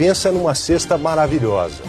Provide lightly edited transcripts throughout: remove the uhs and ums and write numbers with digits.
pensa numa cesta maravilhosa.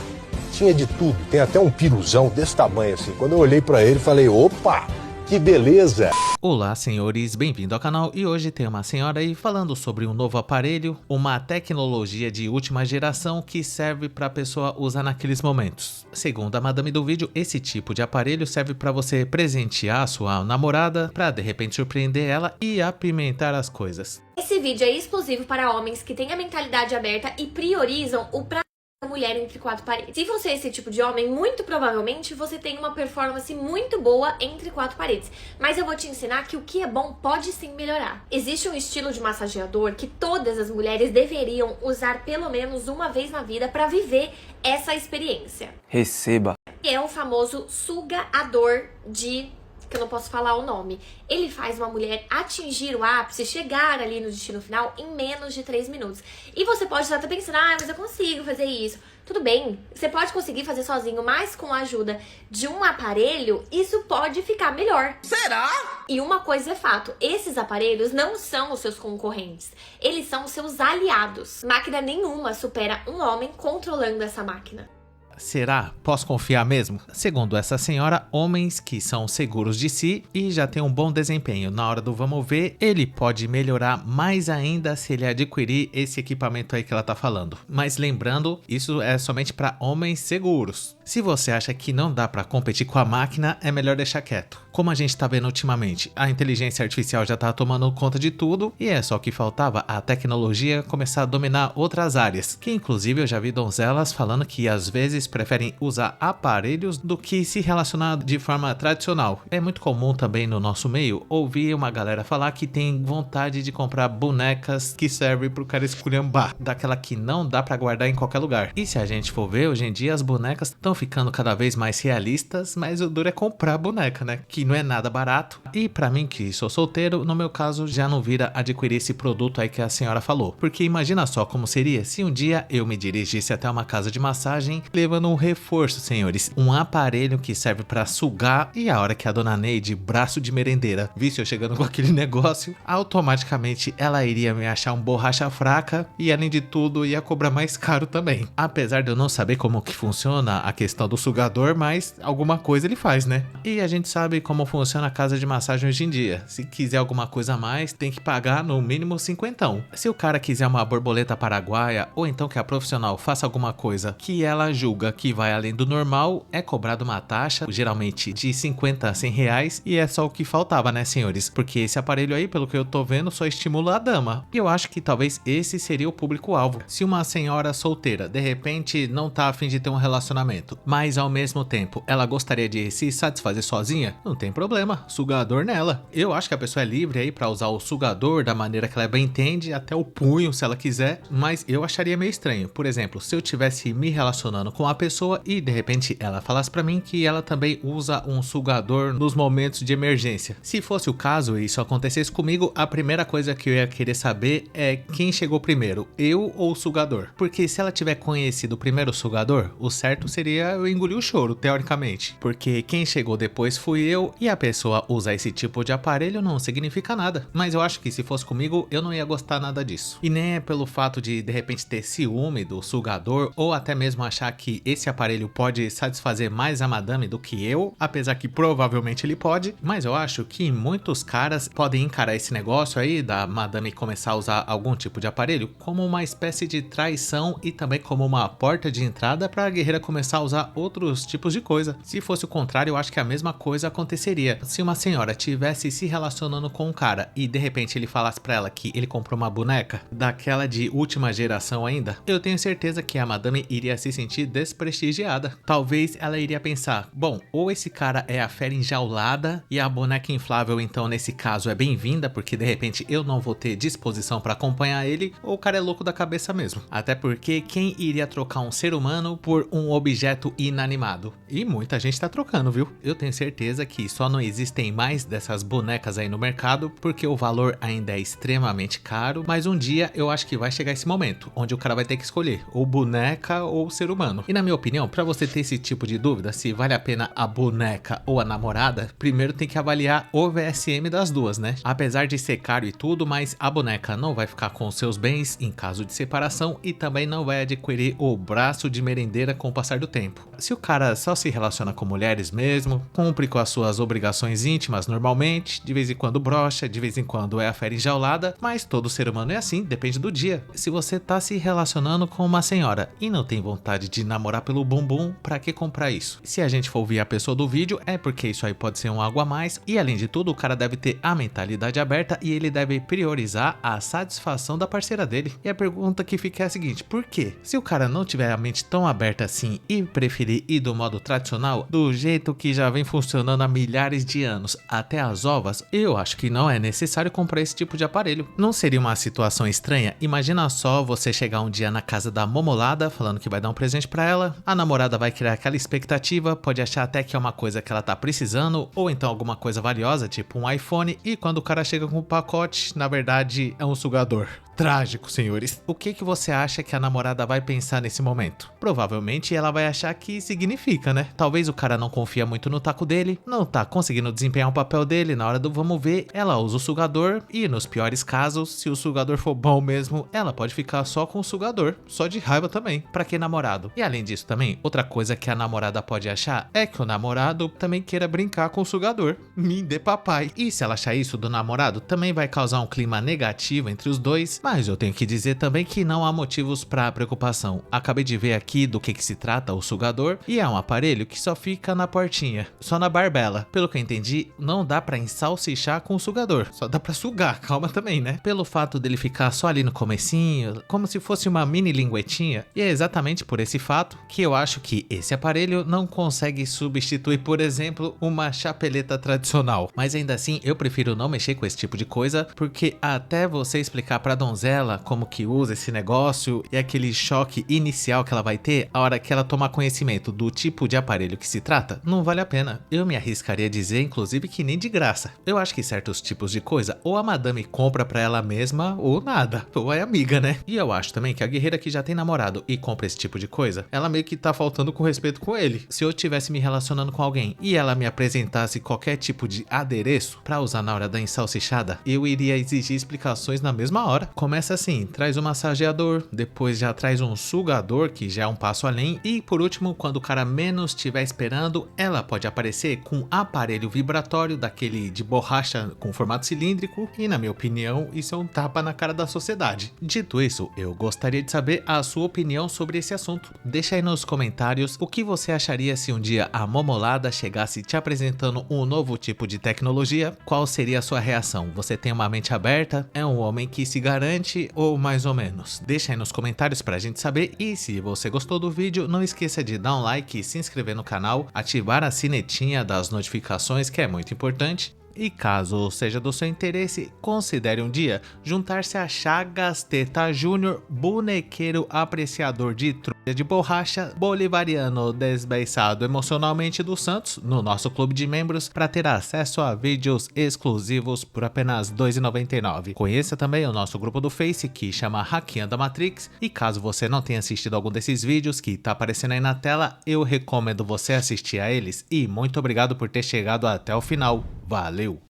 Tinha de tudo, tem até um piruzão desse tamanho assim. Quando eu olhei pra ele, falei, opa, que beleza! Olá senhores, bem-vindo ao canal e hoje tem uma senhora aí falando sobre um novo aparelho, uma tecnologia de última geração que serve para a pessoa usar naqueles momentos. Segundo a madame do vídeo, esse tipo de aparelho serve para você presentear a sua namorada, para de repente surpreender ela e apimentar as coisas. Esse vídeo é exclusivo para homens que têm a mentalidade aberta e priorizam o prazer da mulher entre quatro paredes. Se você é esse tipo de homem, muito provavelmente você tem uma performance muito boa entre quatro paredes. Mas eu vou te ensinar que o que é bom pode sim melhorar. Existe um estilo de massageador que todas as mulheres deveriam usar pelo menos uma vez na vida para viver essa experiência. Receba. É o famoso sugador de... que eu não posso falar o nome. Ele faz uma mulher atingir o ápice, chegar ali no destino final em menos de 3 minutos. E você pode estar pensando, mas eu consigo fazer isso. Tudo bem, você pode conseguir fazer sozinho, mas com a ajuda de um aparelho, isso pode ficar melhor. Será? E uma coisa é fato, esses aparelhos não são os seus concorrentes, eles são os seus aliados. Máquina nenhuma supera um homem controlando essa máquina. Será? Posso confiar mesmo? Segundo essa senhora, homens que são seguros de si e já têm um bom desempenho na hora do vamos ver, ele pode melhorar mais ainda se ele adquirir esse equipamento aí que ela tá falando. Mas lembrando, isso é somente para homens seguros. Se você acha que não dá para competir com a máquina, é melhor deixar quieto. Como a gente tá vendo ultimamente, a inteligência artificial já tá tomando conta de tudo e é só que faltava a tecnologia começar a dominar outras áreas, que inclusive eu já vi donzelas falando que às vezes preferem usar aparelhos do que se relacionar de forma tradicional. É muito comum também no nosso meio ouvir uma galera falar que tem vontade de comprar bonecas que servem pro cara esculhambar, daquela que não dá pra guardar em qualquer lugar. E se a gente for ver, hoje em dia as bonecas estão ficando cada vez mais realistas, mas o duro é comprar boneca, né? Que não é nada barato. E pra mim que sou solteiro, no meu caso já não vira adquirir esse produto aí que a senhora falou. Porque imagina só como seria se um dia eu me dirigisse até uma casa de massagem levando um reforço, senhores, um aparelho que serve para sugar e a hora que a dona Neide, braço de merendeira, visse eu chegando com aquele negócio, automaticamente ela iria me achar um borracha fraca e além de tudo ia cobrar mais caro também. Apesar de eu não saber como que funciona a questão do sugador, mas alguma coisa ele faz, né? E a gente sabe como funciona a casa de massagem hoje em dia. Se quiser alguma coisa a mais, tem que pagar no mínimo 50. Se o cara quiser uma borboleta paraguaia ou então que a profissional faça alguma coisa que ela julga que vai além do normal, é cobrado uma taxa, geralmente de 50 a 100 reais, e é só o que faltava, né, senhores? Porque esse aparelho aí, pelo que eu tô vendo, só estimula a dama. E eu acho que talvez esse seria o público-alvo. Se uma senhora solteira, de repente, não tá a fim de ter um relacionamento, mas ao mesmo tempo, ela gostaria de se satisfazer sozinha, não tem problema, sugador nela. Eu acho que a pessoa é livre aí pra usar o sugador da maneira que ela bem entende, até o punho, se ela quiser, mas eu acharia meio estranho. Por exemplo, se eu tivesse me relacionando com a pessoa e de repente ela falasse pra mim que ela também usa um sugador nos momentos de emergência. Se fosse o caso e isso acontecesse comigo, a primeira coisa que eu ia querer saber é quem chegou primeiro, eu ou o sugador. Porque se ela tiver conhecido primeiro o sugador, o certo seria eu engolir o choro, teoricamente. Porque quem chegou depois fui eu e a pessoa usar esse tipo de aparelho não significa nada. Mas eu acho que se fosse comigo, eu não ia gostar nada disso. E nem é pelo fato de repente ter ciúme do sugador ou até mesmo achar que esse aparelho pode satisfazer mais a madame do que eu, apesar que provavelmente ele pode, mas eu acho que muitos caras podem encarar esse negócio aí da madame começar a usar algum tipo de aparelho como uma espécie de traição e também como uma porta de entrada para a guerreira começar a usar outros tipos de coisa. Se fosse o contrário, eu acho que a mesma coisa aconteceria. Se uma senhora tivesse se relacionando com um cara e de repente ele falasse para ela que ele comprou uma boneca daquela de última geração ainda, eu tenho certeza que a madame iria se sentir desprestigiada. Talvez ela iria pensar, bom, ou esse cara é a fera enjaulada e a boneca inflável então nesse caso é bem-vinda porque de repente eu não vou ter disposição para acompanhar ele, ou o cara é louco da cabeça mesmo. Até porque quem iria trocar um ser humano por um objeto inanimado? E muita gente tá trocando, viu? Eu tenho certeza que só não existem mais dessas bonecas aí no mercado porque o valor ainda é extremamente caro, mas um dia eu acho que vai chegar esse momento onde o cara vai ter que escolher ou boneca ou ser humano. E na na minha opinião, pra você ter esse tipo de dúvida, se vale a pena a boneca ou a namorada, primeiro tem que avaliar o VSM das duas, né? Apesar de ser caro e tudo, mas a boneca não vai ficar com seus bens em caso de separação e também não vai adquirir o braço de merendeira com o passar do tempo. Se o cara só se relaciona com mulheres mesmo, cumpre com as suas obrigações íntimas normalmente, de vez em quando brocha, de vez em quando é a fera enjaulada, mas todo ser humano é assim, depende do dia. Se você tá se relacionando com uma senhora e não tem vontade de namorar pelo bumbum, pra que comprar isso? Se a gente for ouvir a pessoa do vídeo, é porque isso aí pode ser um algo a mais e além de tudo o cara deve ter a mentalidade aberta e ele deve priorizar a satisfação da parceira dele. E a pergunta que fica é a seguinte, por quê? Se o cara não tiver a mente tão aberta assim e preferir ir do modo tradicional, do jeito que já vem funcionando há milhares de anos até as ovas, eu acho que não é necessário comprar esse tipo de aparelho. Não seria uma situação estranha? Imagina só você chegar um dia na casa da momolada falando que vai dar um presente pra ela, a namorada vai criar aquela expectativa, pode achar até que é uma coisa que ela tá precisando ou então alguma coisa valiosa, tipo um iPhone, e quando o cara chega com o pacote, na verdade é um sugador. Trágico, senhores. O que você acha que a namorada vai pensar nesse momento? Provavelmente ela vai achar que significa, né? Talvez o cara não confia muito no taco dele, não tá conseguindo desempenhar o papel dele na hora do vamos ver, ela usa o sugador e nos piores casos, se o sugador for bom mesmo, ela pode ficar só com o sugador, só de raiva também. Pra que namorado? E além disso também, outra coisa que a namorada pode achar é que o namorado também queira brincar com o sugador. Me dê papai. E se ela achar isso do namorado, também vai causar um clima negativo entre os dois, mas eu tenho que dizer também que não há motivos para preocupação. Acabei de ver aqui do que se trata o sugador e é um aparelho que só fica na portinha, só na barbela. Pelo que eu entendi, não dá para ensalsichar com o sugador, só dá para sugar, calma também, né? Pelo fato dele ficar só ali no comecinho, como se fosse uma mini linguetinha, e é exatamente por esse fato que eu acho que esse aparelho não consegue substituir, por exemplo, uma chapeleta tradicional. Mas ainda assim, eu prefiro não mexer com esse tipo de coisa, porque até você explicar pra donzela como que usa esse negócio e aquele choque inicial que ela vai ter a hora que ela tomar conhecimento do tipo de aparelho que se trata, não vale a pena. Eu me arriscaria a dizer, inclusive, que nem de graça. Eu acho que certos tipos de coisa, ou a madame compra pra ela mesma, ou nada, ou é amiga, né? E eu acho também que a guerreira que já tem namorado e compra esse tipo de coisa, ela meio que tá faltando com respeito com ele. Se eu tivesse me relacionando com alguém e ela me apresentasse qualquer tipo de adereço pra usar na hora da ensalsichada, eu iria exigir explicações na mesma hora. Começa assim, traz um massageador, depois já traz um sugador, que já é um passo além, e por último, quando o cara menos estiver esperando, ela pode aparecer com um aparelho vibratório daquele de borracha com formato cilíndrico, e na minha opinião, isso é um tapa na cara da sociedade. Dito isso, eu gostaria de saber a sua opinião sobre esse assunto. Deixa aí nos comentários o que você acharia se um dia a momolada chegasse te apresentando um novo tipo de tecnologia, qual seria a sua reação? Você tem uma mente aberta? É um homem que se garante ou mais ou menos? Deixa aí nos comentários pra gente saber, e se você gostou do vídeo, não esqueça de dar um like, se inscrever no canal, ativar a sinetinha das notificações, que é muito importante. E caso seja do seu interesse, considere um dia juntar-se a Chagas Teta Júnior, bonequeiro apreciador de trulha de borracha, bolivariano desbeiçado emocionalmente do Santos, no nosso clube de membros, para ter acesso a vídeos exclusivos por apenas R$ 2,99. Conheça também o nosso grupo do Face, que chama Hackeando a Matrix, e caso você não tenha assistido algum desses vídeos que tá aparecendo aí na tela, eu recomendo você assistir a eles, e muito obrigado por ter chegado até o final. Valeu!